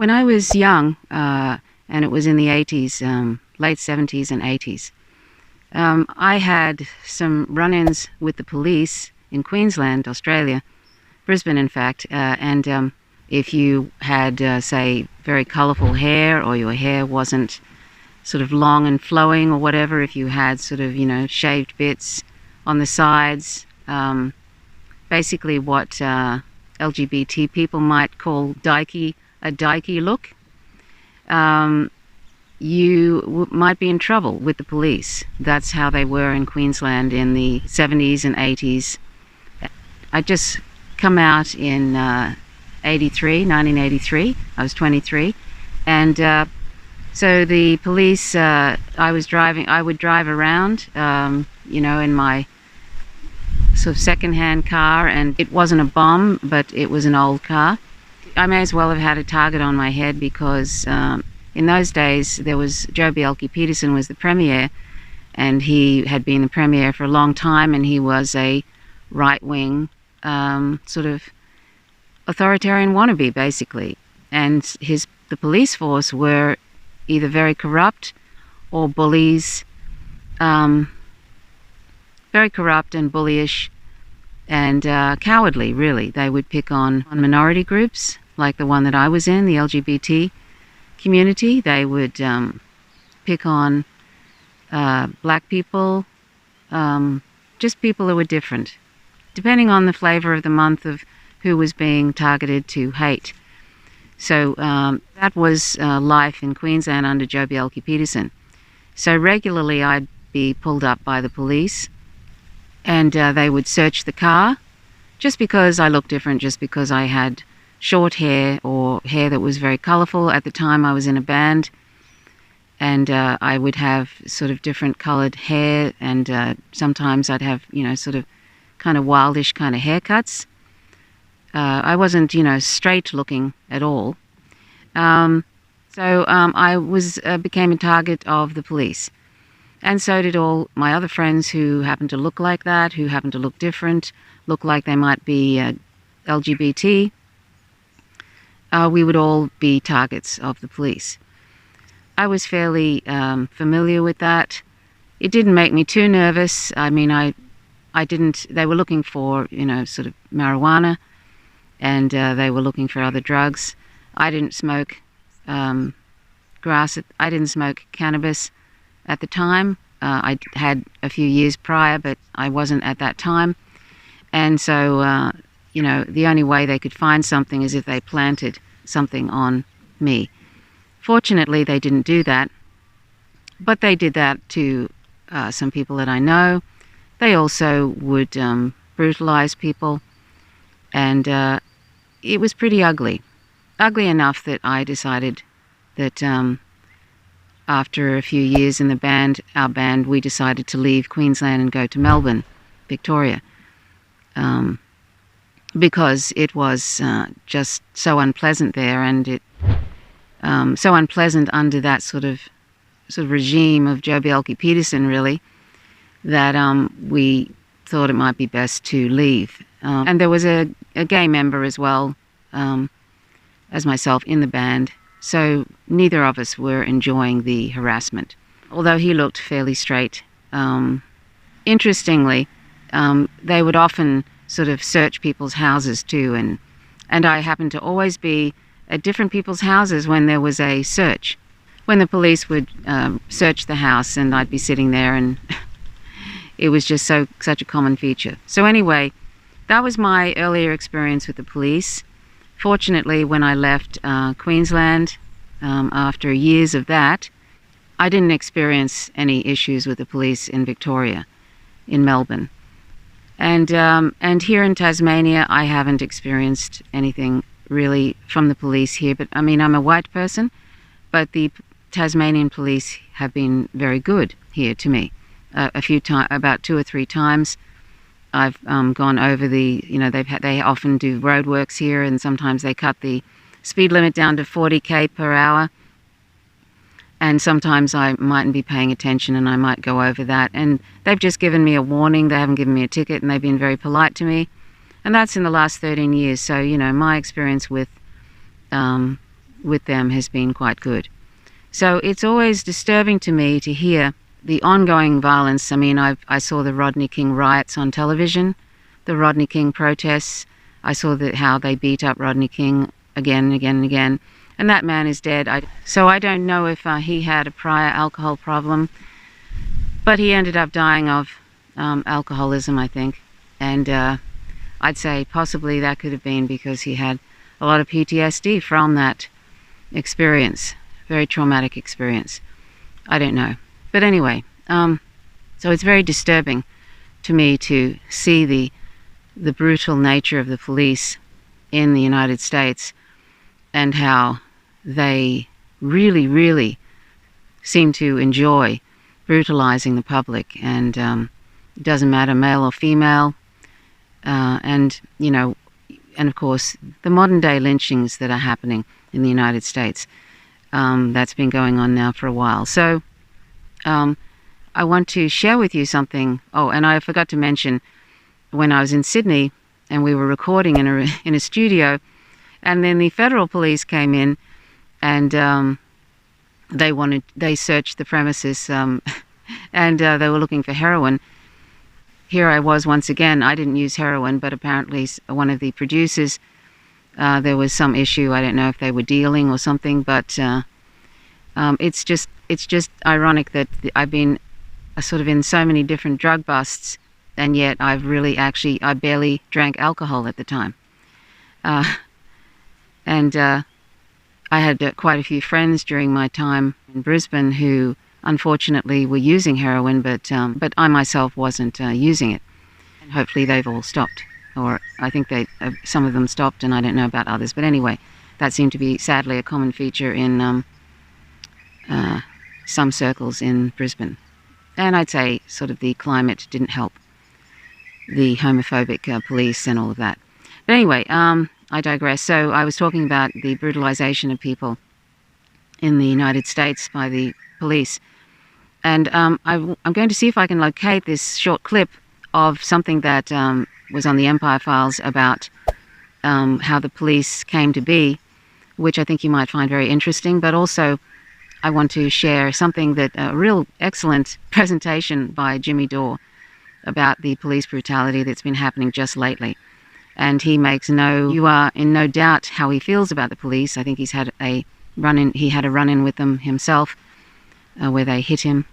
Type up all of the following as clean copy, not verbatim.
When I was young, and it was in the 80s, late 70s and 80s, I had some run-ins with the police in Queensland, Australia, Brisbane in fact, and if you had, say, very colourful hair, or your hair wasn't sort of long and flowing or whatever, if you had sort of, shaved bits on the sides, basically what LGBT people might call a dykey look, you might be in trouble with the police. That's how they were in Queensland in the 70s and 80s. I just come out in 1983. I was 23, and so the police. I would drive around, in my sort of second-hand car, and it wasn't a bomb, but it was an old car. I may as well have had a target on my head because in those days there was Joh Bjelke-Petersen was the premier, and he had been the premier for a long time, and he was a right-wing sort of authoritarian wannabe, basically. And the police force were either very corrupt or bullies, very corrupt and bullyish and cowardly, really. They would pick on minority groups, like the one that I was in, the LGBT community. They would pick on black people, just people who were different, depending on the flavour of the month of who was being targeted to hate. So that was life in Queensland under Joh Bjelke-Petersen. So regularly I'd be pulled up by the police, and they would search the car just because I looked different, just because I had short hair or hair that was very colourful. At the time I was in a band, and I would have sort of different coloured hair, and sometimes I'd have, sort of kind of wildish kind of haircuts. I wasn't, straight looking at all. So I became a target of the police. And so did all my other friends who happened to look like that, who happened to look different, look like they might be LGBT. We would all be targets of the police. I was fairly familiar with that. It didn't make me too nervous. I mean, they were looking for, sort of marijuana, and they were looking for other drugs. I didn't smoke grass. I didn't smoke cannabis at the time. I had a few years prior, but I wasn't at that time. And so, the only way they could find something is if they planted something on me. Fortunately, they didn't do that, but they did that to some people that I know. They also would brutalize people, and it was pretty ugly. Ugly enough that I decided that after a few years in our band, we decided to leave Queensland and go to Melbourne, Victoria, because it was just so unpleasant there, and it so unpleasant under that sort of regime of Joh Bjelke-Petersen, really, that we thought it might be best to leave. And there was a gay member as well, as myself, in the band, so neither of us were enjoying the harassment, although he looked fairly straight. Interestingly, they would often sort of search people's houses too, and I happened to always be at different people's houses when there was a search, when the police would search the house, and I'd be sitting there, and it was just such a common feature. So anyway, that was my earlier experience with the police. Fortunately, when I left Queensland, after years of that, I didn't experience any issues with the police in Victoria, in Melbourne. And here in Tasmania, I haven't experienced anything really from the police here. But I mean, I'm a white person, but the Tasmanian police have been very good here to me. A few times, about 2 or 3 times, I've gone over they often do roadworks here, and sometimes they cut the speed limit down to 40 km per hour. And sometimes I mightn't be paying attention, and I might go over that. And they've just given me a warning. They haven't given me a ticket, and they've been very polite to me. And that's in the last 13 years. So, my experience with with them has been quite good. So it's always disturbing to me to hear the ongoing violence. I mean, I saw the Rodney King riots on television, the Rodney King protests. I saw how they beat up Rodney King again and again and again. And that man is dead. So I don't know if he had a prior alcohol problem, but he ended up dying of alcoholism, I think. And I'd say possibly that could have been because he had a lot of PTSD from that experience, very traumatic experience. I don't know. But anyway, so it's very disturbing to me to see the brutal nature of the police in the United States and how they really, really seem to enjoy brutalizing the public. And it doesn't matter male or female. And, you know, and of course, the modern day lynchings that are happening in the United States, that's been going on now for a while. So I want to share with you something. Oh, and I forgot to mention, when I was in Sydney and we were recording in a studio, and then the federal police came in and they searched the premises and they were looking for heroin. Here I was once again. I didn't use heroin, but apparently one of the producers, there was some issue. I don't know if they were dealing or something, but it's just ironic that I've been sort of in so many different drug busts, and yet I barely drank alcohol at the time. And I had quite a few friends during my time in Brisbane who unfortunately were using heroin, but I myself wasn't using it. And hopefully they've all stopped, or I think some of them stopped, and I don't know about others. But anyway, that seemed to be sadly a common feature in some circles in Brisbane. And I'd say sort of the climate didn't help, the homophobic police and all of that. But anyway, I digress. So I was talking about the brutalization of people in the United States by the police. And I'm going to see if I can locate this short clip of something that was on the Empire Files about how the police came to be, which I think you might find very interesting. But also I want to share something that a real excellent presentation by Jimmy Dore about the police brutality that's been happening just lately. And he makes you are in no doubt how he feels about the police. I think he had a run-in with them himself where they hit him.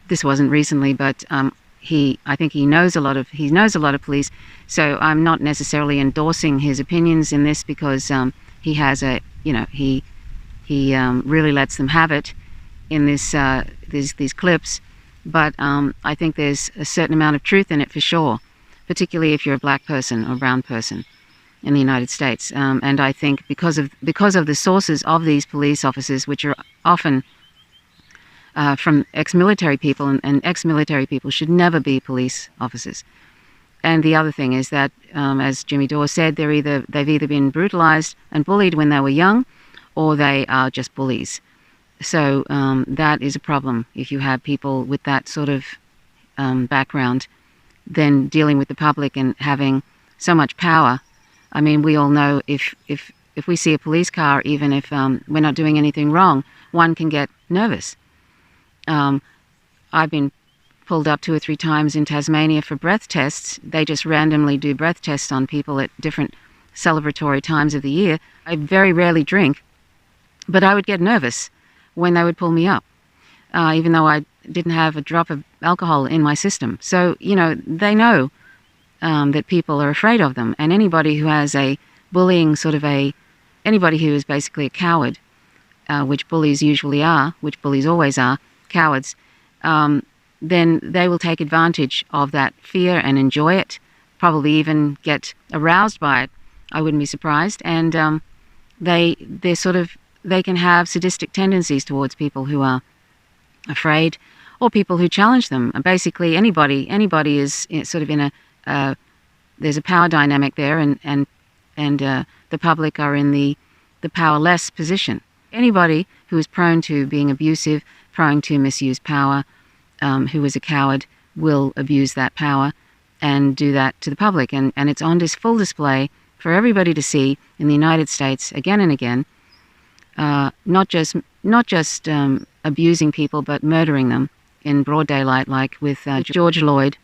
This wasn't recently, but I think he knows a lot of police. So I'm not necessarily endorsing his opinions in this because he has he really lets them have it in these clips. But I think there's a certain amount of truth in it for sure, particularly if you're a black person or brown person in the United States. And I think because of the sources of these police officers, which are often from ex-military people, and ex-military people should never be police officers. And the other thing is that, as Jimmy Dore said, they've either been brutalized and bullied when they were young, or they are just bullies. So that is a problem if you have people with that sort of background, then dealing with the public and having so much power. I mean, we all know if we see a police car, even if we're not doing anything wrong, one can get nervous. I've been pulled up 2 or 3 times in Tasmania for breath tests. They just randomly do breath tests on people at different celebratory times of the year. I very rarely drink, but I would get nervous when they would pull me up, even though I didn't have a drop of alcohol in my system. So, they know that people are afraid of them. And anybody who has a bullying anybody who is basically a coward, which bullies usually are, which bullies always are, cowards, then they will take advantage of that fear and enjoy it, probably even get aroused by it. I wouldn't be surprised. And they can have sadistic tendencies towards people who are afraid, or people who challenge them. And basically, anybody is sort of in there's a power dynamic there, and the public are in the powerless position. Anybody who is prone to being abusive, prone to misuse power, who is a coward, will abuse that power and do that to the public. And it's on this full display for everybody to see in the United States again and again. not just abusing people, but murdering them in broad daylight, like with George Lloyd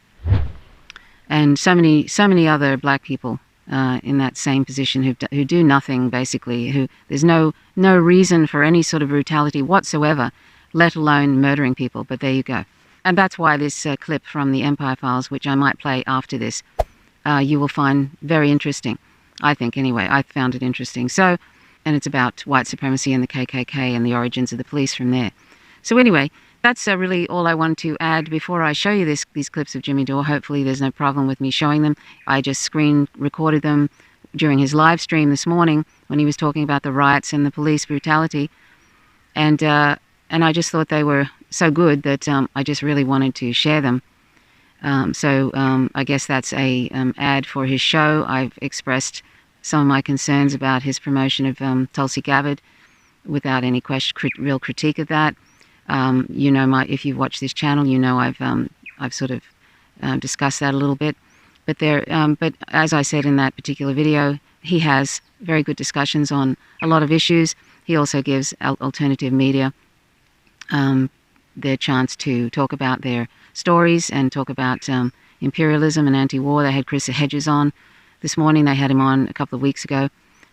and so many other black people in that same position who do nothing basically. Who there's no reason for any sort of brutality whatsoever, let alone murdering people. But there you go, and that's why this clip from the Empire Files, which I might play after this, you will find very interesting. I think anyway. I found it interesting. So, and it's about white supremacy and the KKK and the origins of the police from there. So anyway, that's really all I want to add before I show you these clips of Jimmy Dore. Hopefully there's no problem with me showing them. I just screen recorded them during his live stream this morning when he was talking about the riots and the police brutality. And I just thought they were so good that I just really wanted to share them. So I guess that's a ad for his show. I've expressed some of my concerns about his promotion of Tulsi Gabbard without any real critique of that. You know, if you've watched this channel, you know I've sort of discussed that a little bit. But but as I said in that particular video, he has very good discussions on a lot of issues. He also gives alternative media their chance to talk about their stories and talk about imperialism and anti-war. They had Chris Hedges on this morning. They had him on a couple of weeks ago.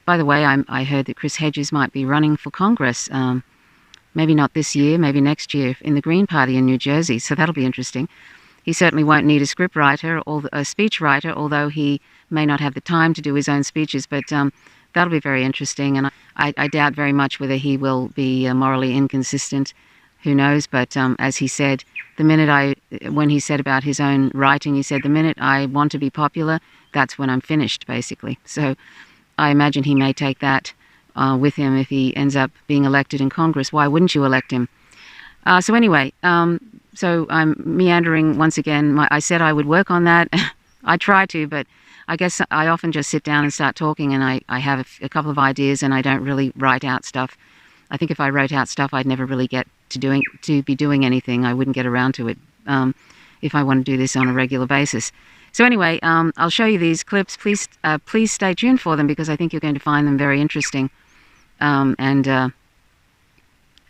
By the way, I heard that Chris Hedges might be running for Congress. Maybe not this year, maybe next year, in the Green Party in New Jersey. So that'll be interesting. He certainly won't need a script writer or a speech writer, although he may not have the time to do his own speeches. But that'll be very interesting. And I doubt very much whether he will be morally inconsistent. Who knows? But as he said, when he said about his own writing, he said, the minute I want to be popular, that's when I'm finished, basically. So I imagine he may take that with him if he ends up being elected in Congress. Why wouldn't you elect him? So anyway, so I'm meandering once again. I said I would work on that. I try to, but I guess I often just sit down and start talking, and I have a couple of ideas, and I don't really write out stuff. I think if I wrote out stuff, I'd never really get to be doing anything. I wouldn't get around to it if I want to do this on a regular basis. So anyway, I'll show you these clips. Please stay tuned for them because I think you're going to find them very interesting. And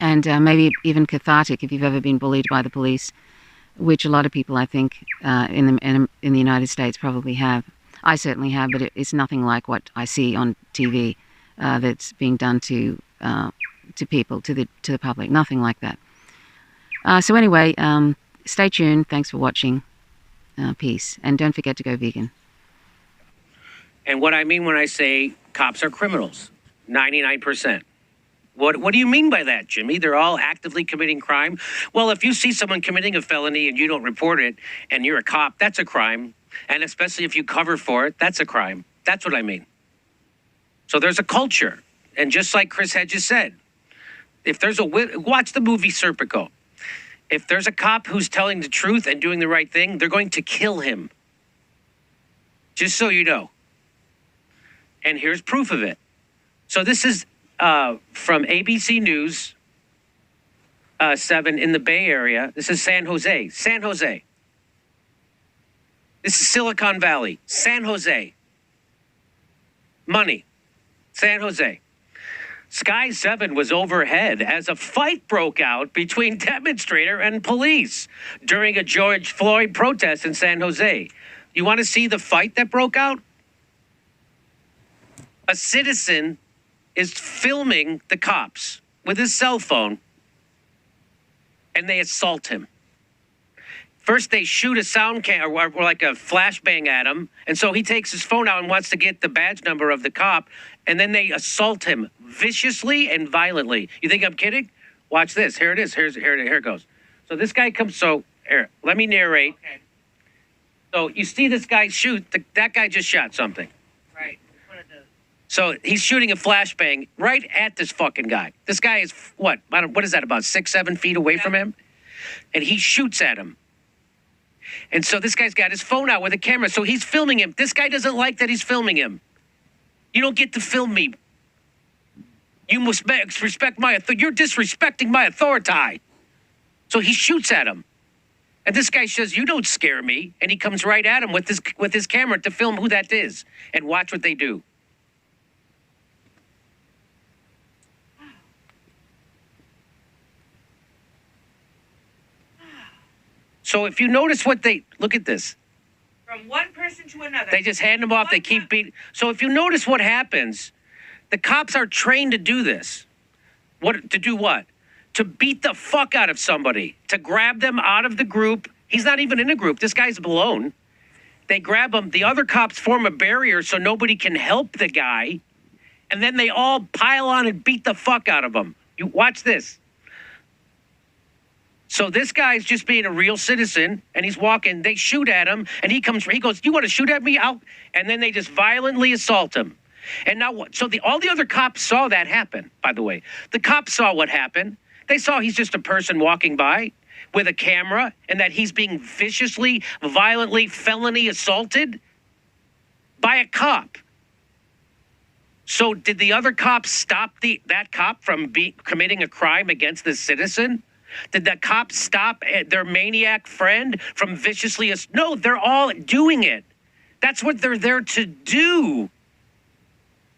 maybe even cathartic if you've ever been bullied by the police, which a lot of people, I think, in the United States probably have. I certainly have, but it's nothing like what I see on TV that's being done to people, to the public. Nothing like that. So anyway, stay tuned. Thanks for watching. Peace, and don't forget to go vegan. And what I mean when I say cops are criminals. 99%. What do you mean by that, Jimmy? They're all actively committing crime? Well, if you see someone committing a felony and you don't report it and you're a cop, that's a crime. And especially if you cover for it, that's a crime. That's what I mean. So there's a culture. And just like Chris Hedges said, if there's watch the movie Serpico. If there's a cop who's telling the truth and doing the right thing, they're going to kill him. Just so you know. And here's proof of it. So this is from ABC News 7 in the Bay Area. This is San Jose. San Jose. This is Silicon Valley. San Jose. Money. San Jose. Sky 7 was overhead as a fight broke out between demonstrator and police during a George Floyd protest in San Jose. You want to see the fight that broke out? A citizen is filming the cops with his cell phone, and they assault him. First, they shoot a sound cam or like a flashbang at him, and so he takes his phone out and wants to get the badge number of the cop, and then they assault him viciously and violently. You think I'm kidding? Watch this. Here it is. Here it goes. So this guy comes. So here, let me narrate. Okay. So you see this guy shoot. That guy just shot something. Right. So he's shooting a flashbang right at this fucking guy. This guy is what? What is that? About 6-7 feet away from him, and he shoots at him. And so this guy's got his phone out with a camera, so he's filming him. This guy doesn't like that he's filming him. You don't get to film me. You must respect my authority. You're disrespecting my authority. So he shoots at him. And this guy says, "You don't scare me." And he comes right at him with his camera to film who that is. And watch what they do. So if you notice what they, look at this. From one person to another. They just hand them off. They keep beating. So if you notice what happens, the cops are trained to do this. To do what? To beat the fuck out of somebody, to grab them out of the group. He's not even in a group. This guy's alone. They grab him. The other cops form a barrier so nobody can help the guy. And then they all pile on and beat the fuck out of him. You watch this. So this guy's just being a real citizen, and he's walking. They shoot at him, and he goes, "You want to shoot at me?" And then they just violently assault him. And now what? So all the other cops saw that happen, by the way. The cops saw what happened. They saw he's just a person walking by with a camera and that he's being viciously, violently, felony assaulted by a cop. So did the other cops stop that cop from committing a crime against this citizen? Did the cops stop their maniac friend from viciously? No, they're all doing it. That's what they're there to do.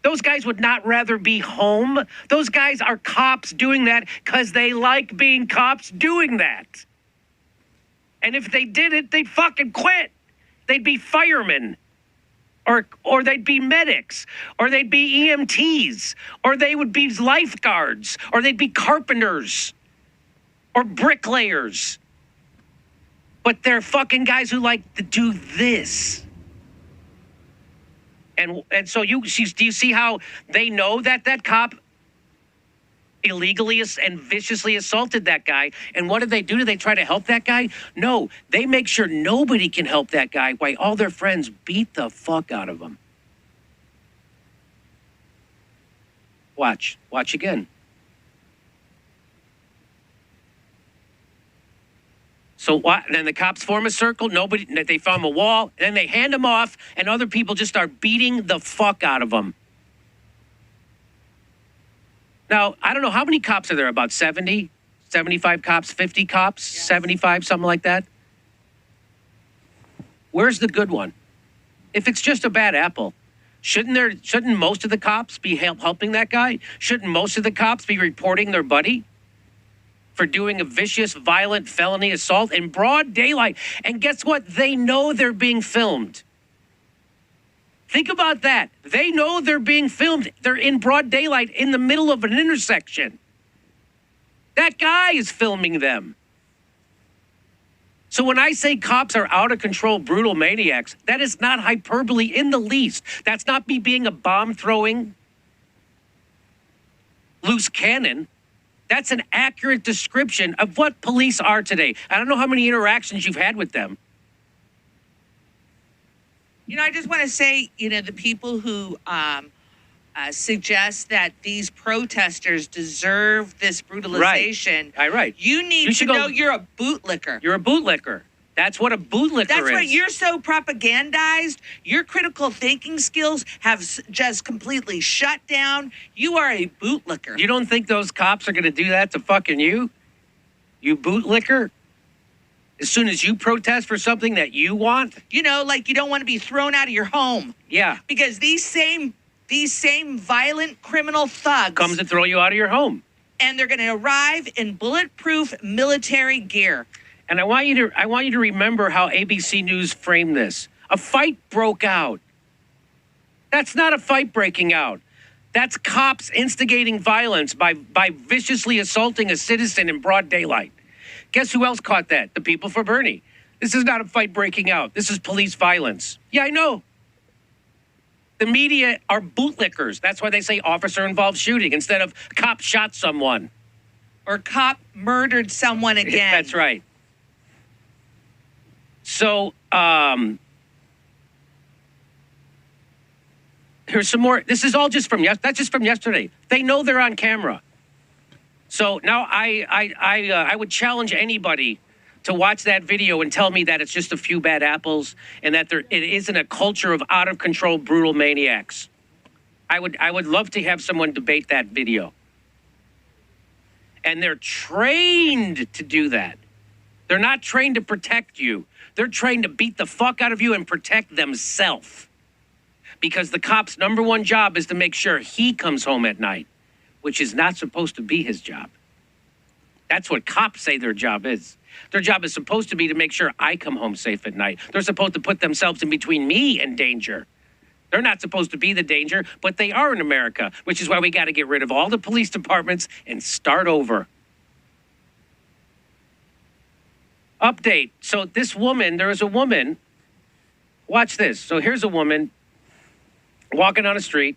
Those guys would not rather be home. Those guys are cops doing that because they like being cops doing that. And if they did it, they'd fucking quit. They'd be firemen. Or they'd be medics. Or they'd be EMTs. Or they would be lifeguards. Or they'd be carpenters. Or bricklayers. But they're fucking guys who like to do this. And so do you see how they know that cop illegally and viciously assaulted that guy? And what do? Do they try to help that guy? No, they make sure nobody can help that guy while all their friends beat the fuck out of him. Watch again. So what? Then the cops form a circle. They form a wall. Then they hand them off, and other people just start beating the fuck out of them. Now, I don't know how many cops are there. About 70, 75 cops, 50 cops, yes. 75, something like that. Where's the good one? If it's just a bad apple, shouldn't most of the cops be helping that guy? Shouldn't most of the cops be reporting their buddy for doing a vicious, violent felony assault in broad daylight? And guess what? They know they're being filmed. Think about that. They know they're being filmed. They're in broad daylight in the middle of an intersection. That guy is filming them. So when I say cops are out of control, brutal maniacs, that is not hyperbole in the least. That's not me being a bomb-throwing loose cannon. That's an accurate description of what police are today. I don't know how many interactions you've had with them. I just want to say, the people who suggest that these protesters deserve this brutalization. Right. You need to know you're a bootlicker. You're a bootlicker. That's what a bootlicker is. That's what you're so propagandized. Your critical thinking skills have just completely shut down. You are a bootlicker. You don't think those cops are going to do that to fucking you? You bootlicker? As soon as you protest for something that you want? Like you don't want to be thrown out of your home. Yeah. Because these same violent criminal thugs comes to throw you out of your home. And they're going to arrive in bulletproof military gear. And I want you to remember how ABC News framed this. A fight broke out. That's not a fight breaking out. That's cops instigating violence by viciously assaulting a citizen in broad daylight. Guess who else caught that? The people for Bernie. This is not a fight breaking out. This is police violence. Yeah, I know. The media are bootlickers. That's why they say officer-involved shooting instead of cop shot someone. Or cop murdered someone again. That's right. So, here's some more. This is all just that's just from yesterday. They know they're on camera. So now I would challenge anybody to watch that video and tell me that it's just a few bad apples and that it isn't a culture of out of control, brutal maniacs. I would love to have someone debate that video. And they're trained to do that. They're not trained to protect you. They're trained to beat the fuck out of you and protect themselves. Because the cop's number one job is to make sure he comes home at night, which is not supposed to be his job. That's what cops say their job is. Their job is supposed to be to make sure I come home safe at night. They're supposed to put themselves in between me and danger. They're not supposed to be the danger, but they are in America, which is why we got to get rid of all the police departments and start over. Update. So this woman, there is a woman. Watch this. So here's a woman walking on a street,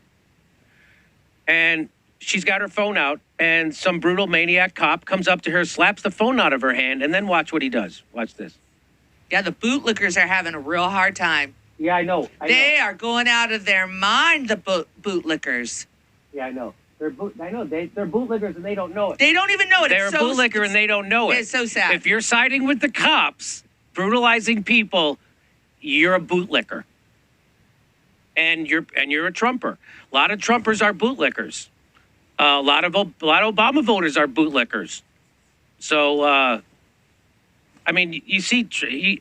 and she's got her phone out, and some brutal maniac cop comes up to her, slaps the phone out of her hand, and then watch what he does. Watch this. Yeah, the bootlickers are having a real hard time. Yeah, I know. They are going out of their mind, the bootlickers. Yeah, I know. They're bootlickers and they don't know it. They don't even know it. They're a bootlicker and they don't know it. It's so sad. If you're siding with the cops, brutalizing people, you're a bootlicker. And you're a Trumper. A lot of Trumpers are bootlickers. A lot of Obama voters are bootlickers. So, I mean, you see,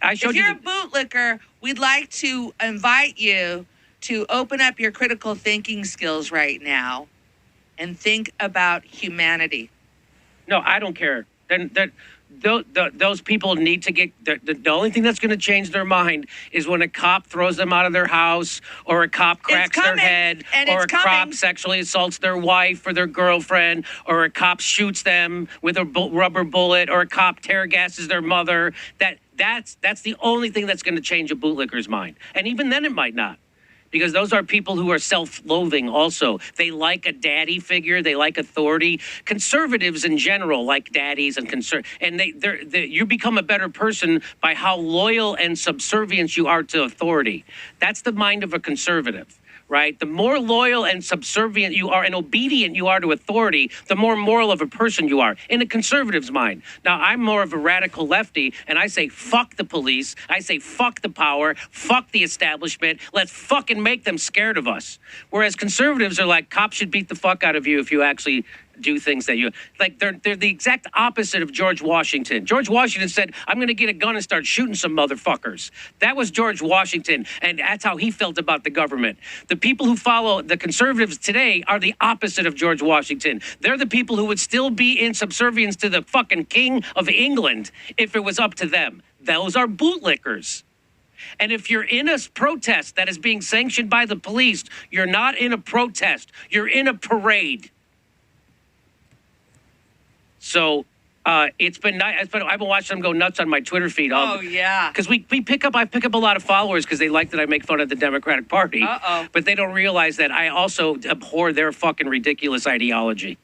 I showed you. If you're a bootlicker, we'd like to invite you to open up your critical thinking skills right now and think about humanity. No, I don't care. Then those people need to get the only thing that's going to change their mind is when a cop throws them out of their house, or a cop cracks their head, or a cop sexually assaults their wife or their girlfriend, or a cop shoots them with a rubber bullet, or a cop tear gases their mother. That's the only thing that's going to change a bootlicker's mind. And even then it might not. Because those are people who are self-loathing also. They like a daddy figure. They like authority. Conservatives in general like daddies and you become a better person by how loyal and subservient you are to authority. That's the mind of a conservative, right? The more loyal and subservient you are and obedient you are to authority, the more moral of a person you are, in a conservative's mind. Now, I'm more of a radical lefty, and I say, fuck the police. I say, fuck the power. Fuck the establishment. Let's fucking make them scared of us. Whereas conservatives are like, cops should beat the fuck out of you if you actually do things that you like. They're the exact opposite of George Washington. George Washington said, I'm going to get a gun and start shooting some motherfuckers. That was George Washington, and that's how he felt about the government. The people who follow the conservatives today are the opposite of George Washington. They're the people who would still be in subservience to the fucking king of England if it was up to them. Those are bootlickers. And if you're in a protest that is being sanctioned by the police, you're not in a protest. You're in a parade. So it's been nice. I've been watching them go nuts on my Twitter feed. Oh, yeah. Because I pick up a lot of followers because they like that I make fun of the Democratic Party. Uh-oh. But they don't realize that I also abhor their fucking ridiculous ideology.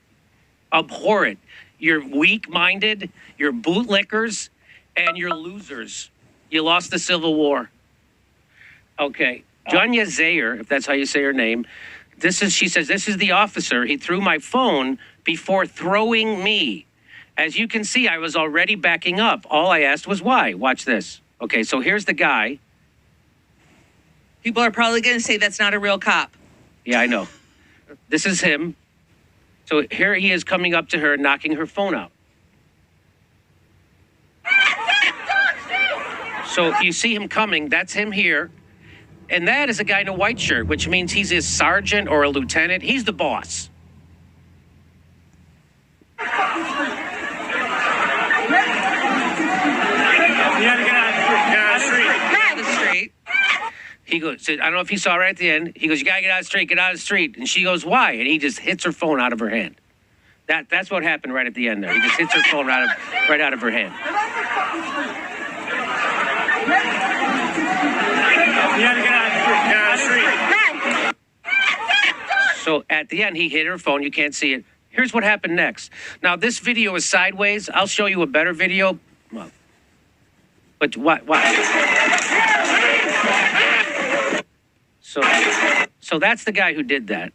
Abhor it. You're weak-minded, you're bootlickers, and you're losers. You lost the Civil War. Okay. Janya Zayer, if that's how you say her name, she says, this is the officer. He threw my phone before throwing me. As you can see, I was already backing up. All I asked was why. Watch this. Okay, so here's the guy. People are probably going to say that's not a real cop. Yeah, I know. This is him. So here he is coming up to her, knocking her phone out. So you see him coming. That's him here. And that is a guy in a white shirt, which means he's a sergeant or a lieutenant. He's the boss. You gotta get out of the street. Get out of the street. He goes, I don't know if he saw right at the end. He goes, you gotta get out of the street, get out of the street. And she goes, why? And he just hits her phone out of her hand. That's what happened right at the end there. He just hits her phone right out of her hand. You gotta get out of the street. So at the end, he hit her phone. You can't see it. Here's what happened next. Now, this video is sideways. I'll show you a better video. Well, but what? So that's the guy who did that.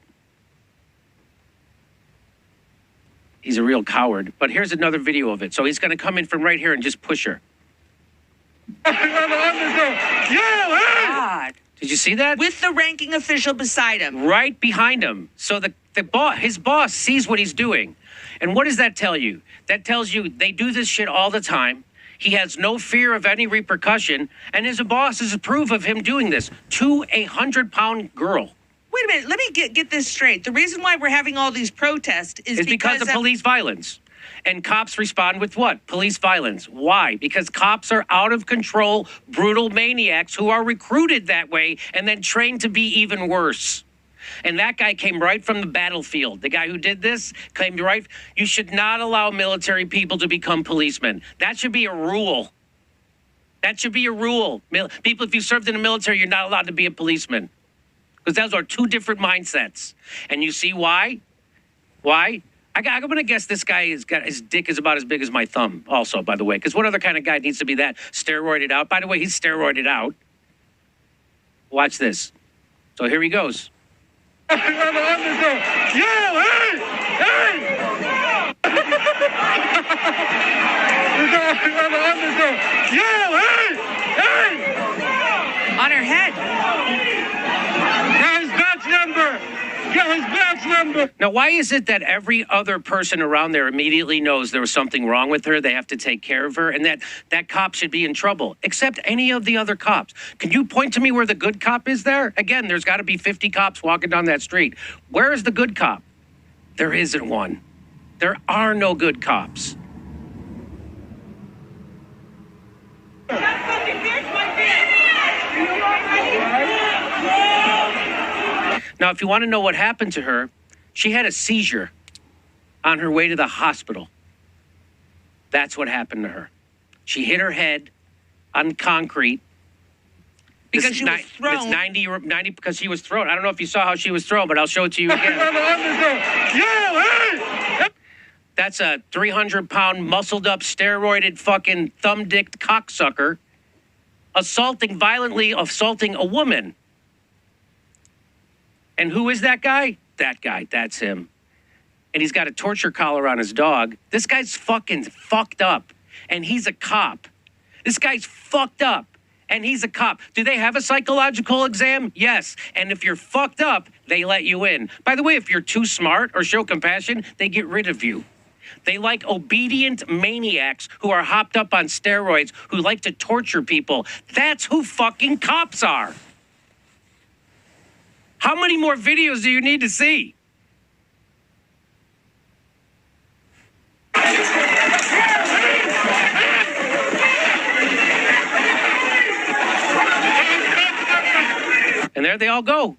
He's a real coward. But here's another video of it. So he's going to come in from right here and just push her. God. Did you see that? With the ranking official beside him. Right behind him. So his boss sees what he's doing. And what does that tell you? That tells you they do this shit all the time. He has no fear of any repercussion. And his boss is approve of him doing this to a 100-pound girl. Wait a minute. Let me get this straight. The reason why we're having all these protests is because of police violence. And cops respond with what? Police violence. Why? Because cops are out of control, brutal maniacs who are recruited that way and then trained to be even worse. And that guy came right from the battlefield. The guy who did this came right. You should not allow military people to become policemen. That should be a rule. That should be a rule. People, if you served in the military, you're not allowed to be a policeman. Because those are two different mindsets. And you see why? Why? I'm going to guess this guy has got his dick is about as big as my thumb also, by the way. Because what other kind of guy needs to be that steroided out? By the way, he's steroided out. Watch this. So here he goes. On her head. Get his badge number. Get his badge number. Now, why is it that every other person around there immediately knows there was something wrong with her, they have to take care of her, and that cop should be in trouble, except any of the other cops? Can you point to me where the good cop is there? Again, there's got to be 50 cops walking down that street. Where is the good cop? There isn't one. There are no good cops. Now, if you want to know what happened to her, she had a seizure on her way to the hospital. That's what happened to her. She hit her head on concrete. Because she was thrown. It's 90 because she was thrown. I don't know if you saw how she was thrown, but I'll show it to you again. That's a 300-pound, muscled-up, steroided, fucking thumb-dicked cocksucker violently assaulting a woman. And who is that guy? That guy. That's him. And he's got a torture collar on his dog. This guy's fucking fucked up. And he's a cop. This guy's fucked up. And he's a cop. Do they have a psychological exam? Yes. And if you're fucked up, they let you in. By the way, if you're too smart or show compassion, they get rid of you. They like obedient maniacs who are hopped up on steroids, who like to torture people. That's who fucking cops are. How many more videos do you need to see? And there they all go.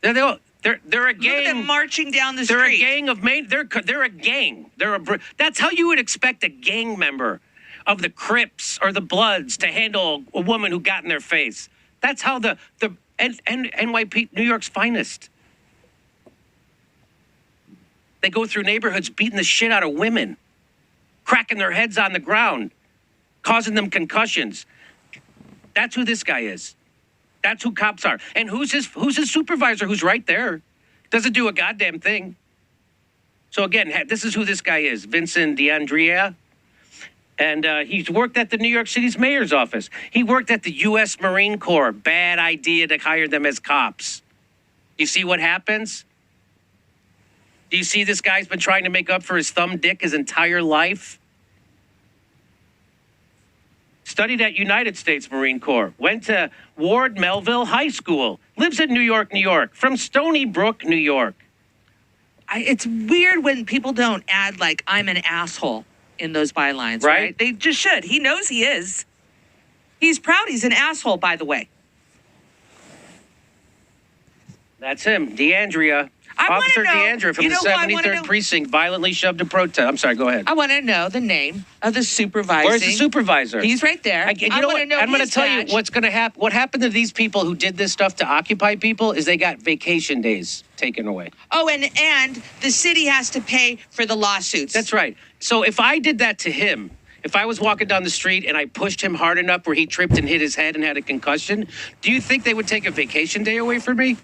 There they all. They're a gang. Look at them marching down the They're street. a gang of they're a gang. That's how you would expect a gang member of the Crips or the Bloods to handle a woman who got in their face. That's how the NYP, New York's finest. They go through neighborhoods beating the shit out of women, cracking their heads on the ground, causing them concussions. That's who this guy is. That's who cops are. And who's his supervisor who's right there? Doesn't do a goddamn thing. So again, this is who this guy is, Vincent D'Andrea. And he's worked at the New York City's mayor's office. He worked at the U.S. Marine Corps. Bad idea to hire them as cops. You see what happens? Do you see this guy's been trying to make up for his thumb dick his entire life? Studied at United States Marine Corps. Went to Ward Melville High School. Lives in New York, New York. From Stony Brook, New York. It's weird when people don't add, like, I'm an asshole in those bylines, right? They just should. He knows he is. He's proud he's an asshole, by the way. That's him, D'Andrea. Officer D'Andrea from the 73rd Precinct violently shoved a protest. I'm sorry, go ahead. I want to know the name of the supervisor. Where's the supervisor? He's right there. I'm going to tell you what's going to happen. What happened to these people who did this stuff to occupy people is they got vacation days taken away. Oh, and the city has to pay for the lawsuits. That's right. So if I did that to him, if I was walking down the street and I pushed him hard enough where he tripped and hit his head and had a concussion, do you think they would take a vacation day away from me?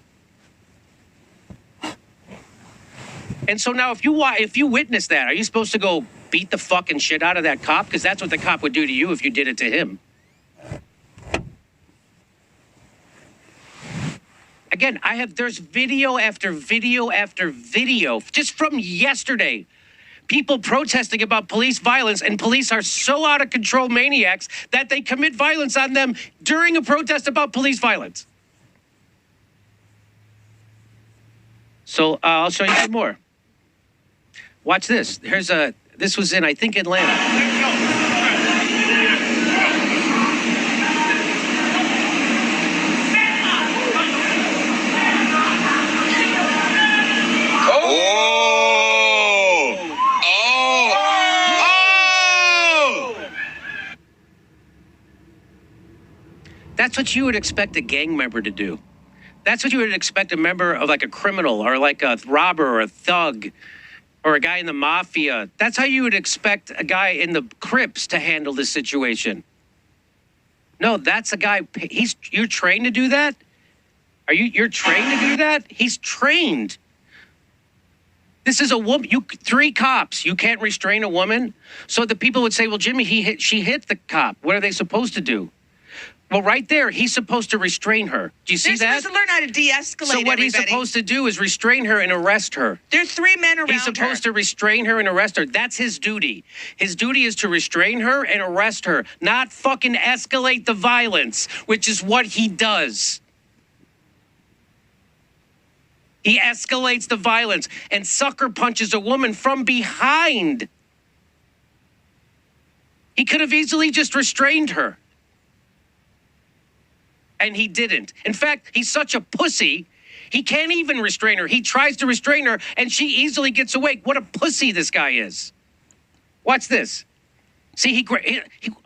And so now if you witness that, are you supposed to go beat the fucking shit out of that cop? Because that's what the cop would do to you if you did it to him. Again, there's video after video after video just from yesterday. People protesting about police violence, and police are so out of control maniacs that they commit violence on them during a protest about police violence. So I'll show you some more. Watch this. This was in, I think, Atlanta. That's what you would expect a gang member to do. That's what you would expect a member of like a criminal or like a robber or a thug or a guy in the mafia. That's how you would expect a guy in the Crips to handle this situation. No, that's a guy. You're trained to do that? You're trained to do that? He's trained. This is a woman. 3 cops. You can't restrain a woman. So the people would say, well, Jimmy, she hit the cop. What are they supposed to do? Well, right there, he's supposed to restrain her. Do you see that? They're supposed to learn how to de-escalate. So what he's supposed to do is restrain her and arrest her. There's 3 men around her. He's supposed to restrain her and arrest her. That's his duty. His duty is to restrain her and arrest her, not fucking escalate the violence, which is what he does. He escalates the violence and sucker punches a woman from behind. He could have easily just restrained her. And he didn't. In fact, he's such a pussy, he can't even restrain her. He tries to restrain her, and she easily gets away. What a pussy this guy is. Watch this. See,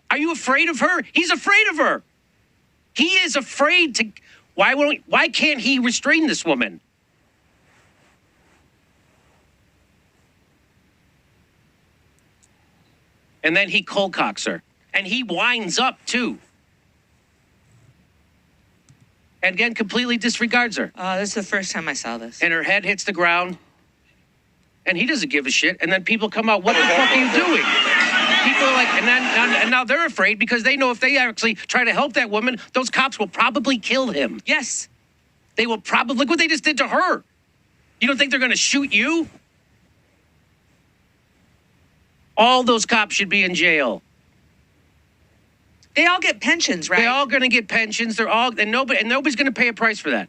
are you afraid of her? He's afraid of her. He is afraid to... Why can't he restrain this woman? And then he cold cocks her. And he winds up, too. And again, completely disregards her. Oh, this is the first time I saw this. And her head hits the ground. And he doesn't give a shit. And then people come out, what the fuck are you doing? People are like, and now they're afraid because they know if they actually try to help that woman, those cops will probably kill him. Yes. They will probably, look what they just did to her. You don't think they're going to shoot you? All those cops should be in jail. They all get pensions, right? They're all going to get pensions. Nobody's going to pay a price for that.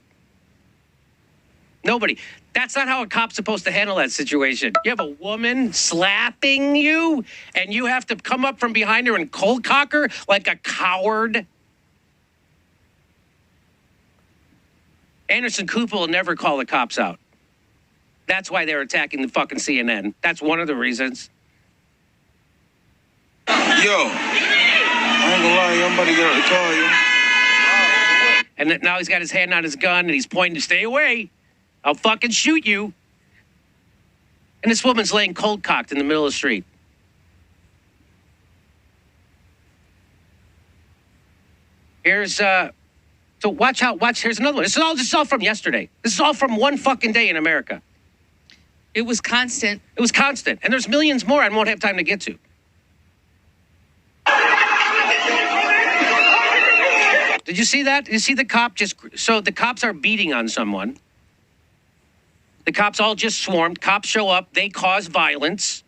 Nobody. That's not how a cop's supposed to handle that situation. You have a woman slapping you, and you have to come up from behind her and cold cock her like a coward. Anderson Cooper will never call the cops out. That's why they're attacking the fucking CNN. That's one of the reasons. Yo, I ain't gonna lie, I'm about to get out the car, yo. And then now he's got his hand on his gun and he's pointing to stay away. I'll fucking shoot you. And this woman's laying cold cocked in the middle of the street. Here's so watch, here's another one. This is all from yesterday. This is all from one fucking day in America. It was constant. It was constant. And there's millions more I won't have time to get to. Did you see that? Did you see the cop so the cops are beating on someone. The cops all just swarmed. Cops show up. They cause violence.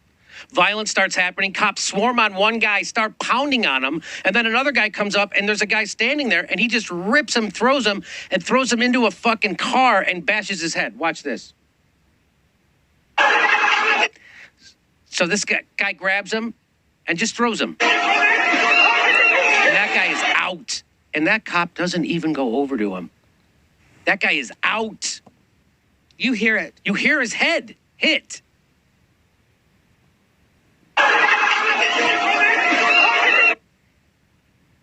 Violence starts happening. Cops swarm on one guy, start pounding on him. And then another guy comes up and there's a guy standing there and he just rips him, throws him into a fucking car and bashes his head. Watch this. So this guy grabs him and just throws him. And that guy is out. And that cop doesn't even go over to him. That guy is out. You hear it. You hear his head hit.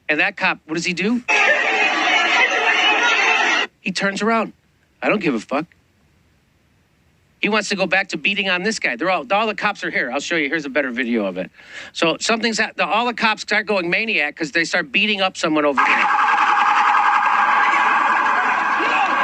And that cop, what does he do? He turns around. I don't give a fuck. He wants to go back to beating on this guy. All the cops are here. I'll show you. Here's a better video of it. So all the cops start going maniac because they start beating up someone over here.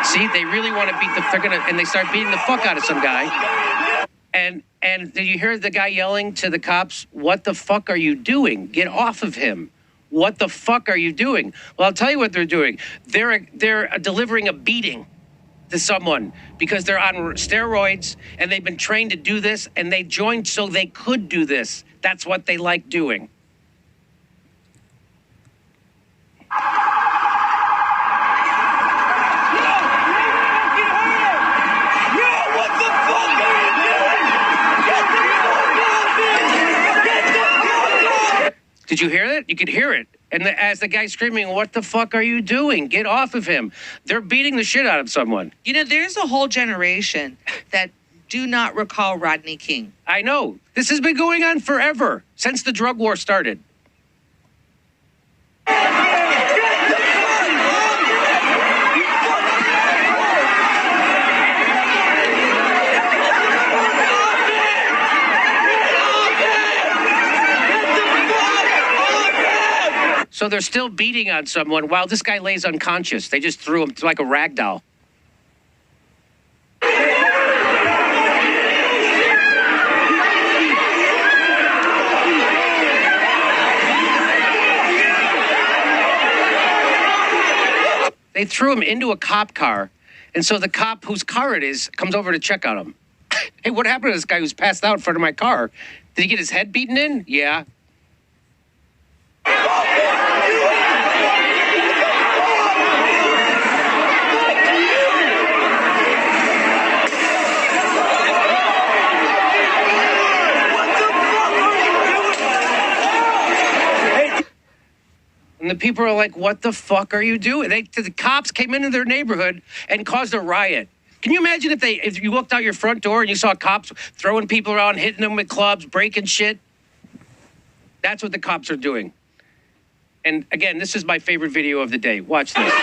See, they really want to beat and they start beating the fuck out of some guy. And did you hear the guy yelling to the cops, what the fuck are you doing? Get off of him. What the fuck are you doing? Well, I'll tell you what they're doing. They're delivering a beating to someone because they're on steroids and they've been trained to do this and they joined so they could do this. That's what they like doing. Yo, what the fuck are you doing? Get the Did you hear it? You could hear it. And as the guy's screaming, what the fuck are you doing? Get off of him. They're beating the shit out of someone. You know, there's a whole generation that do not recall Rodney King. I know. This has been going on forever, since the drug war started. So they're still beating on someone while this guy lays unconscious. They just threw him like a rag doll. They threw him into a cop car, and so the cop whose car it is comes over to check on him. Hey, what happened to this guy who's passed out in front of my car? Did he get his head beaten in? Yeah. And the people are like, what the fuck are you doing? The cops came into their neighborhood and caused a riot. Can you imagine if you looked out your front door and you saw cops throwing people around, hitting them with clubs, breaking shit? That's what the cops are doing. And again, this is my favorite video of the day. Watch this.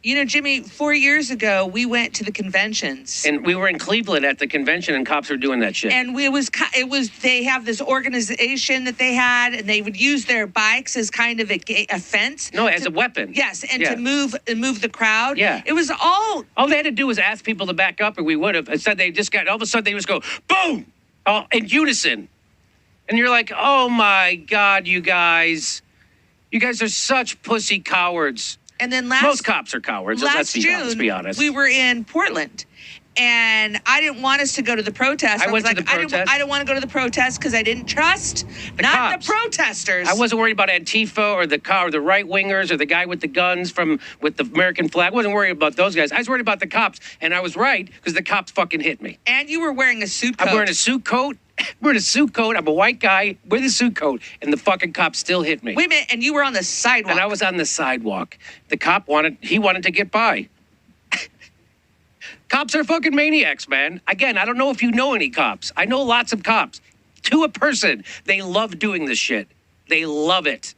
You know, Jimmy, 4 years ago, we went to the conventions. And we were in Cleveland at the convention, and cops were doing that shit. And they have this organization that they had, and they would use their bikes as kind of a fence. No, as a weapon. Yes, and to move the crowd. Yeah. It was all they had to do was ask people to back up, and we would have. Instead, they just got, all of a sudden, they just go, boom, all in unison. And you're like, oh, my God, you guys. You guys are such pussy cowards. And then most cops are cowards. Let's be honest. We were in Portland, and I didn't want us to go to the protest. I went to the protest. I didn't want to go to the protest because I didn't trust the protesters. I wasn't worried about Antifa or the right wingers or the guy with the guns with the American flag. I wasn't worried about those guys. I was worried about the cops, and I was right because the cops fucking hit me. And you were wearing a suit coat. I'm wearing a suit coat. We're in a suit coat. I'm a white guy with a suit coat, and the fucking cop still hit me. Wait a minute, and you were on the sidewalk. And I was on the sidewalk. The cop wanted to get by. Cops are fucking maniacs, man. Again, I don't know if you know any cops. I know lots of cops. To a person, they love doing this shit. They love it.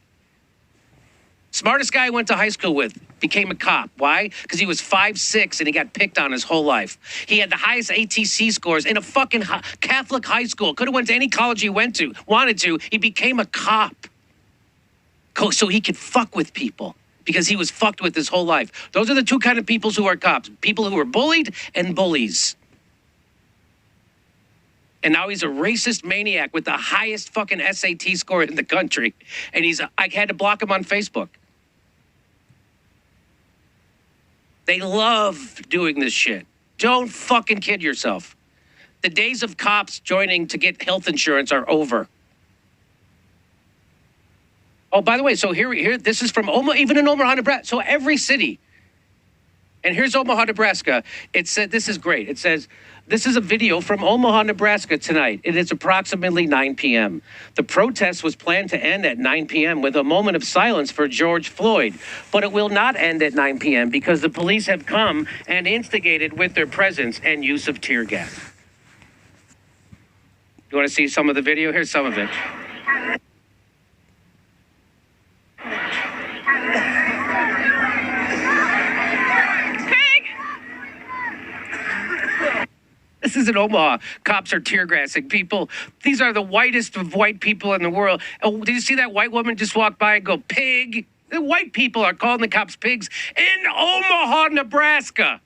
Smartest guy I went to high school with became a cop. Why? Because he was 5'6" and he got picked on his whole life. He had the highest ATC scores in a fucking Catholic high school. Could have went to any college he wanted to. He became a cop. So he could fuck with people because he was fucked with his whole life. Those are the two kind of people who are cops. People who are bullied and bullies. And now he's a racist maniac with the highest fucking SAT score in the country. And I had to block him on Facebook. They love doing this shit. Don't fucking kid yourself. The days of cops joining to get health insurance are over. Oh, by the way, so here this is from even in Omaha, Nebraska. So every city. And here's Omaha, Nebraska. It said, this is great. It says, this is a video from Omaha, Nebraska tonight. It is approximately 9 p.m. The protest was planned to end at 9 p.m. with a moment of silence for George Floyd. But it will not end at 9 p.m. because the police have come and instigated with their presence and use of tear gas. You want to see some of the video? Here's some of it. This is in Omaha. Cops are tear gassing people. These are the whitest of white people in the world. Oh, did you see that white woman just walk by and go, pig? The white people are calling the cops pigs in Omaha, Nebraska.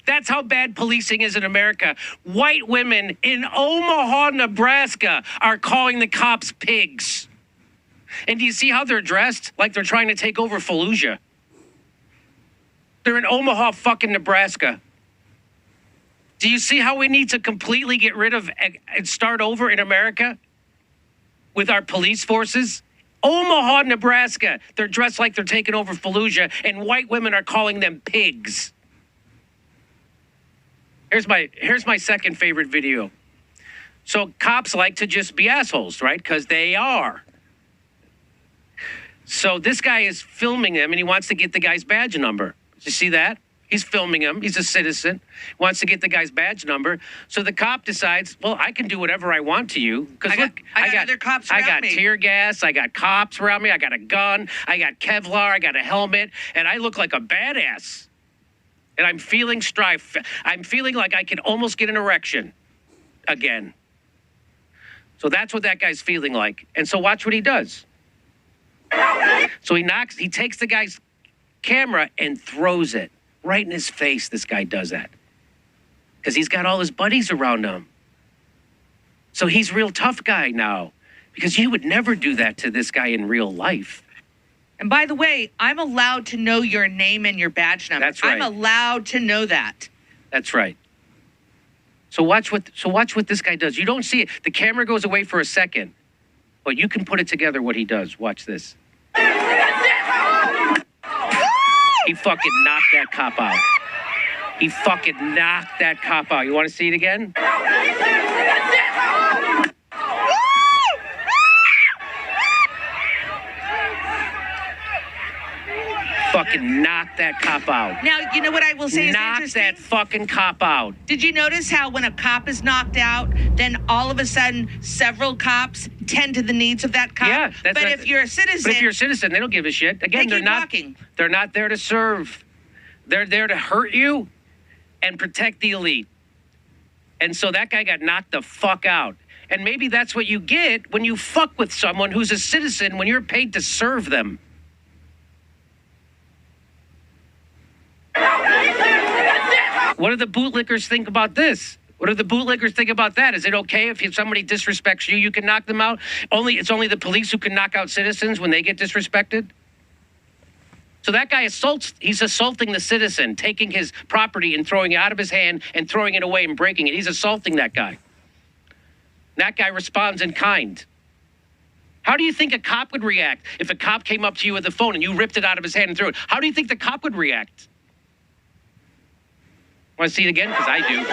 That's how bad policing is in America. White women in Omaha, Nebraska are calling the cops pigs. And do you see how they're dressed? Like they're trying to take over Fallujah. They're in Omaha, fucking Nebraska. Do you see how we need to completely get rid of and start over in America with our police forces Omaha, Nebraska. They're dressed like they're taking over Fallujah, and white women are calling them pigs. Here's my second favorite video. So cops like to just be assholes, right? Because they are. So this guy is filming him, and he wants to get the guy's badge number. Did you see that? He's filming him. He's a citizen. Wants to get the guy's badge number. So the cop decides, well, I can do whatever I want to you. Because look, I got other cops around me. I got tear gas. I got cops around me. I got a gun. I got Kevlar. I got a helmet. And I look like a badass. And I'm feeling strife. I'm feeling like I can almost get an erection again. So that's what that guy's feeling like. And so watch what he does. So he takes the guy's camera and throws it right in his face. This guy does that because he's got all his buddies around him. So he's a real tough guy now because you would never do that to this guy in real life. And by the way, I'm allowed to know your name and your badge number. That's right. I'm allowed to know that. That's right. So watch what this guy does. You don't see it. The camera goes away for a second, but you can put it together what he does. Watch this. He fucking knocked that cop out. He fucking knocked that cop out. You want to see it again? Fucking knocked that cop out. Now, you know what I will say is Knocked interesting? that fucking cop out. Did you notice how when a cop is knocked out, then all of a sudden several cops tend to the needs of that cop? Yeah, that's but right. if you're a citizen, But if you're a citizen, they don't give a shit. Again, They keep walking. They're not there to serve. They're there to hurt you and protect the elite. And so that guy got knocked the fuck out. And maybe that's what you get when you fuck with someone who's a citizen when you're paid to serve them. What do the bootlickers think about this? What do the bootlickers think about that? Is it okay if somebody disrespects you, you can knock them out? It's only the police who can knock out citizens when they get disrespected? So that guy he's assaulting the citizen, taking his property and throwing it out of his hand and throwing it away and breaking it. He's assaulting that guy. That guy responds in kind. How do you think a cop would react if a cop came up to you with a phone and you ripped it out of his hand and threw it? How do you think the cop would react? Want to see it again? Because I do.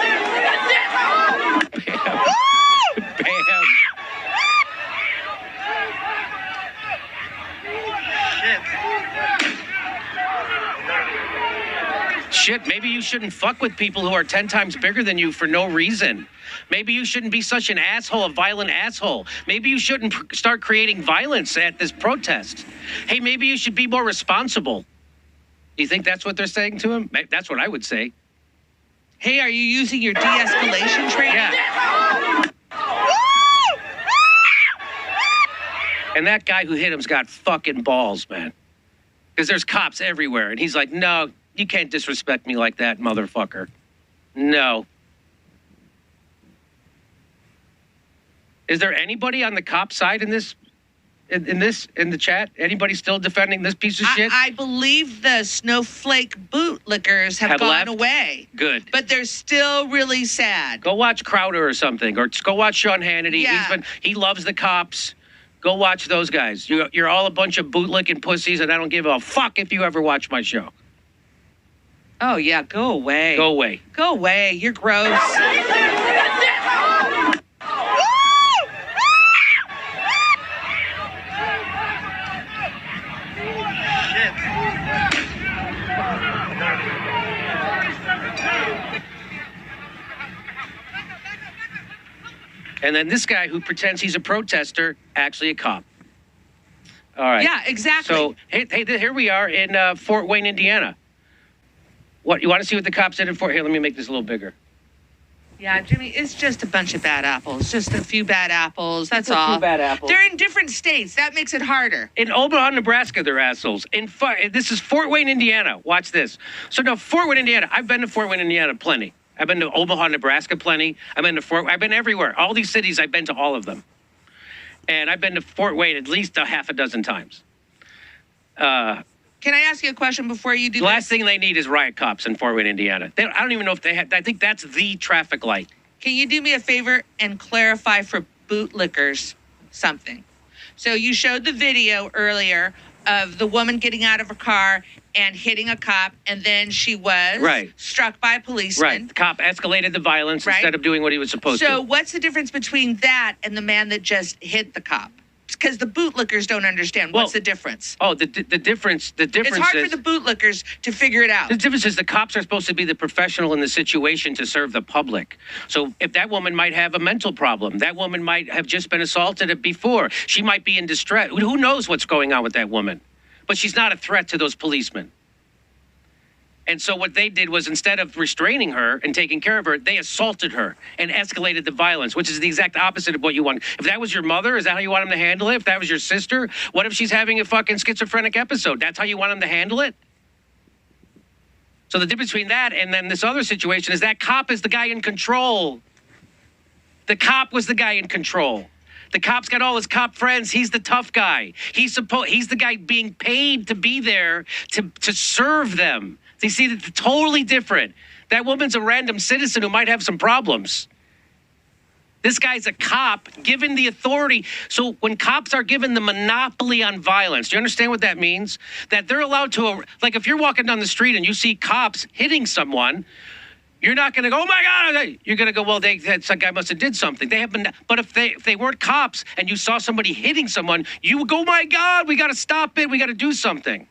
Bam. Bam. Shit, maybe you shouldn't fuck with people who are 10 times bigger than you for no reason. Maybe you shouldn't be such an asshole, a violent asshole. Maybe you shouldn't start creating violence at this protest. Hey, maybe you should be more responsible. Do you think that's what they're saying to him? That's what I would say. hey, are you using your de-escalation training? Yeah. And that guy who hit him's got fucking balls, man. Because there's cops everywhere. And he's like, no, you can't disrespect me like that, motherfucker. No. Is there anybody on the cop side in this, in the chat? Anybody still defending this piece of shit? I believe the snowflake bootlickers have gone left? away. Good. But they're still really sad. Go watch Crowder or something, or go watch Sean Hannity. Yeah. He loves the cops. Go watch those guys. You're all a bunch of bootlicking pussies, and I don't give a fuck if you ever watch my show. Oh, yeah, go away. Go away. Go away. You're gross. And then this guy who pretends he's a protester, actually a cop. All right. Yeah, exactly. So, hey, here we are in Fort Wayne, Indiana. What, you want to see what the cops did in Fort? Here, let me make this a little bigger. Yeah, Jimmy, it's just a bunch of bad apples. Just a few bad apples. That's Just a few all. bad apples. They're in different states. That makes it harder. In Omaha, Nebraska, they're assholes. This is Fort Wayne, Indiana. Watch this. So, no, Fort Wayne, Indiana. I've been to Fort Wayne, Indiana plenty. I've been to Omaha, Nebraska plenty. I've been everywhere. All these cities, I've been to all of them. And I've been to Fort Wayne at least a half a dozen times. Can I ask you a question before you do The last this? thing they need is riot cops in Fort Wayne, Indiana. I don't even know if they have. I think that's the traffic light. Can you do me a favor and clarify for bootlickers something? So you showed the video earlier of the woman getting out of her car and hitting a cop, and then she was struck by a policeman. Right. The cop escalated the violence instead of doing what he was supposed to. So what's the difference between that and the man that just hit the cop? Because the bootlickers don't understand. What's the difference? Oh, the difference. The difference. It's hard for the bootlickers to figure it out. The difference is the cops are supposed to be the professional in the situation to serve the public. So if that woman might have a mental problem, that woman might have just been assaulted before. She might be in distress. Who knows what's going on with that woman? But she's not a threat to those policemen. And so what they did was, instead of restraining her and taking care of her, they assaulted her and escalated the violence, which is the exact opposite of what you want. If that was your mother, is that how you want them to handle it? If that was your sister, what if she's having a fucking schizophrenic episode? That's how you want them to handle it? So the difference between that and then this other situation is that cop is the guy in control. The cop was the guy in control. The cop's got all his cop friends. He's the tough guy. He's the guy being paid to be there to serve them. So you see, it's totally different. That woman's a random citizen who might have some problems. This guy's a cop given the authority. So when cops are given the monopoly on violence, do you understand what that means? That they're allowed to, like if you're walking down the street and you see cops hitting someone, you're not going to go, oh my God. You're going to go, well, that guy must have did something. They have been, but if they weren't cops and you saw somebody hitting someone, you would go, oh my God, we got to stop it. We got to do something.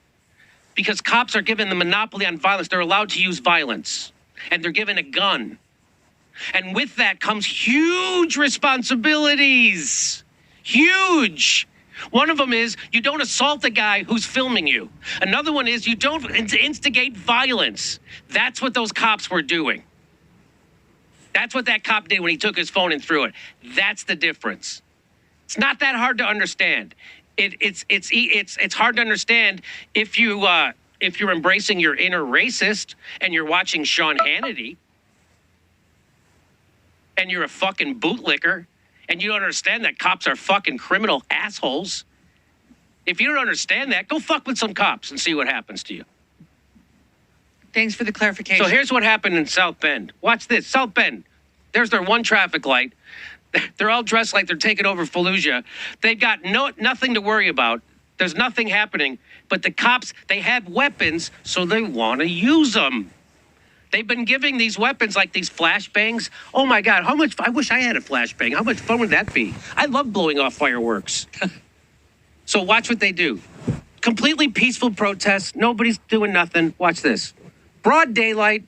Because cops are given the monopoly on violence. They're allowed to use violence. And they're given a gun. And with that comes huge responsibilities. Huge. One of them is you don't assault the guy who's filming you. Another one is you don't instigate violence. That's what those cops were doing. That's what that cop did when he took his phone and threw it. That's the difference. It's not that hard to understand. It's hard to understand if you're embracing your inner racist and you're watching Sean Hannity and you're a fucking bootlicker and you don't understand that cops are fucking criminal assholes. If you don't understand that, go fuck with some cops and see what happens to you. Thanks for the clarification. So here's what happened in South Bend. Watch this. South Bend. There's their one traffic light. They're all dressed like they're taking over Fallujah. They've got nothing to worry about. There's nothing happening. But the cops, they have weapons, so they want to use them. They've been giving these weapons like these flashbangs. Oh, my God. How much? I wish I had a flashbang. How much fun would that be? I love blowing off fireworks. So watch what they do. Completely peaceful protests. Nobody's doing nothing. Watch this. Broad daylight.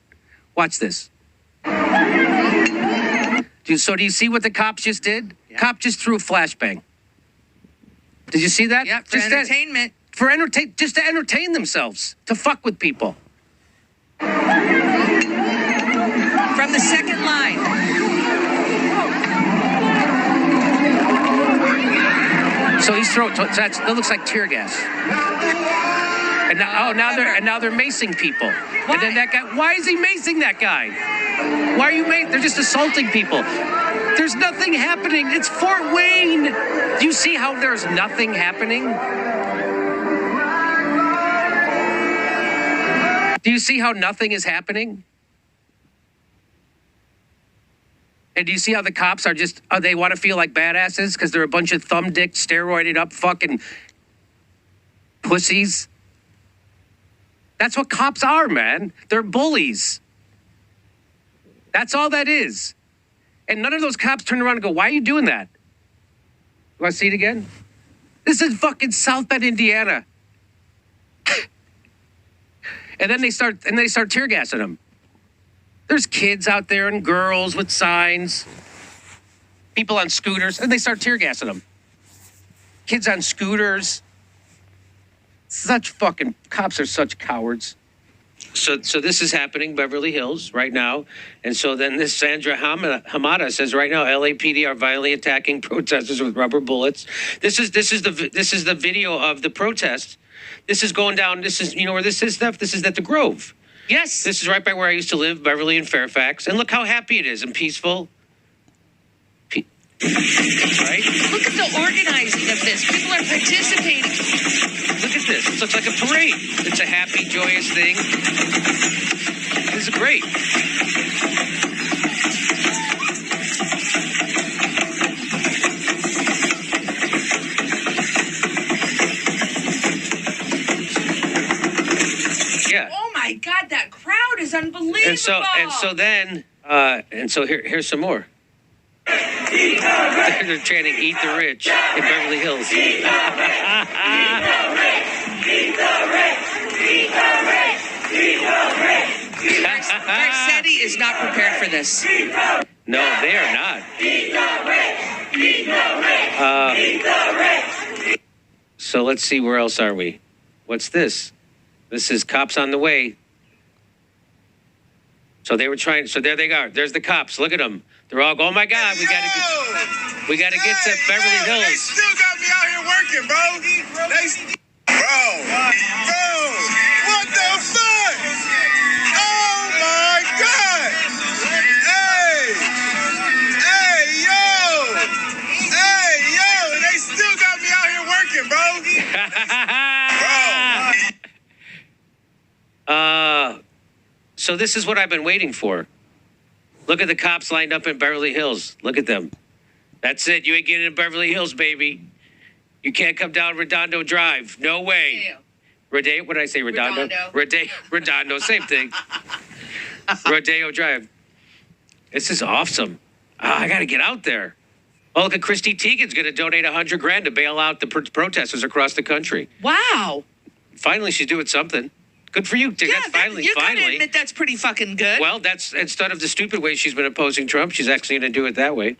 Watch this. So do you see what the cops just did? Yeah. Cop just threw a flashbang. Did you see that? Yeah, for just entertainment. Just to entertain themselves, to fuck with people. From the second line. So he's throwing. That looks like tear gas. And now they're macing people. Why? And then that guy. Why is he macing that guy? Why are you macing? They're just assaulting people. There's nothing happening. It's Fort Wayne. Do you see how there's nothing happening? Do you see how nothing is happening? And do you see how the cops are just, they want to feel like badasses because they're a bunch of thumb-dick, steroided up fucking pussies? That's what cops are, man. They're bullies. That's all that is. And none of those cops turn around and go, why are you doing that? You want to see it again? This is fucking South Bend, Indiana. And then they start tear gassing them. There's kids out there and girls with signs, people on scooters, and they start tear gassing them. Kids on scooters. Cops are such cowards. So this is happening, Beverly Hills, right now. And so then this Sandra Hamada says right now, LAPD are violently attacking protesters with rubber bullets. This is the video of the protest. This is going down. This is, you know where this is, Steph? This is at the Grove. Yes. This is right by where I used to live, Beverly and Fairfax. And look how happy it is and peaceful. Right? Look at the organizing of this. People are participating. Look at this. It looks like a parade. It's a happy, joyous thing. This is great. my God, that crowd is unbelievable. And so here's some more. They're chanting "Eat the Rich" in Beverly Hills. Garcetti is not prepared for this. No, they are not. So let's see, where else are we? What's this? This is Cops on the Way. So they were trying. So there they are. There's the cops. Look at them. They're all going, "Oh my God, we gotta get to Beverly Hills." They still got me out here working, bro. What the fuck? Oh my God! Hey, yo! They still got me out here working, bro. So this is what I've been waiting for. Look at the cops lined up in Beverly Hills. Look at them. That's it. You ain't getting in Beverly Hills, baby. You can't come down Redondo Drive. No way. Rodeo? What did I say? Redondo? Redondo. Same thing. Rodeo Drive. This is awesome. I got to get out there. Oh, look at Christy Teigen's going to donate $100,000 to bail out the protesters across the country. Wow. Finally, she's doing something. Good for you. Yeah, you gotta admit that's pretty fucking good. Well, that's instead of the stupid way she's been opposing Trump, she's actually going to do it that way.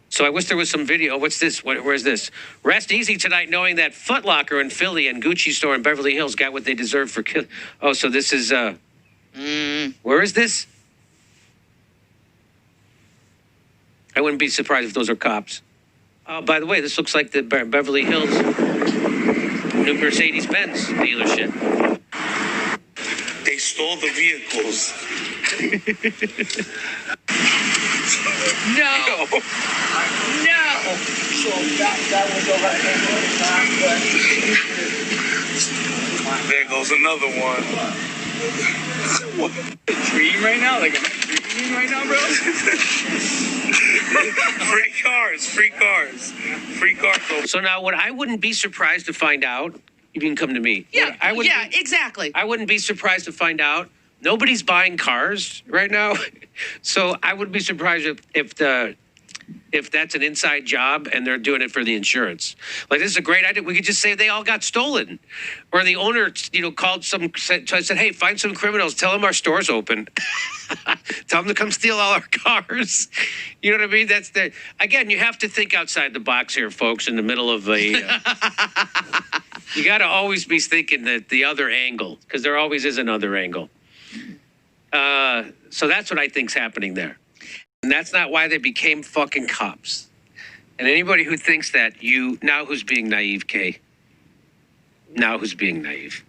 So I wish there was some video. What's this? Where's this? Rest easy tonight knowing that Foot Locker in Philly and Gucci store in Beverly Hills got what they deserved for kill. Oh, so this is, where is this? I wouldn't be surprised if those are cops. Oh, by the way, this looks like the Beverly Hills new Mercedes-Benz dealership. They stole the vehicles. No. So that was over. There goes another one. What? A dream right now? Like, am I dreaming right now, bro? Free cars. So now, what I wouldn't be surprised to find out, you can come to me. Yeah, exactly. I wouldn't be surprised to find out nobody's buying cars right now. So I would be surprised if that's an inside job and they're doing it for the insurance. Like, this is a great idea. We could just say they all got stolen. Or the owner, called said, "Hey, find some criminals. Tell them our store's open. Tell them to come steal all our cars." You know what I mean? Again, you have to think outside the box here, folks, in the middle of a... you got to always be thinking that the other angle, because there always is another angle. So that's what I think's happening there. And that's not why they became fucking cops. And anybody who thinks that, now who's being naive, Kay? Now who's being naive?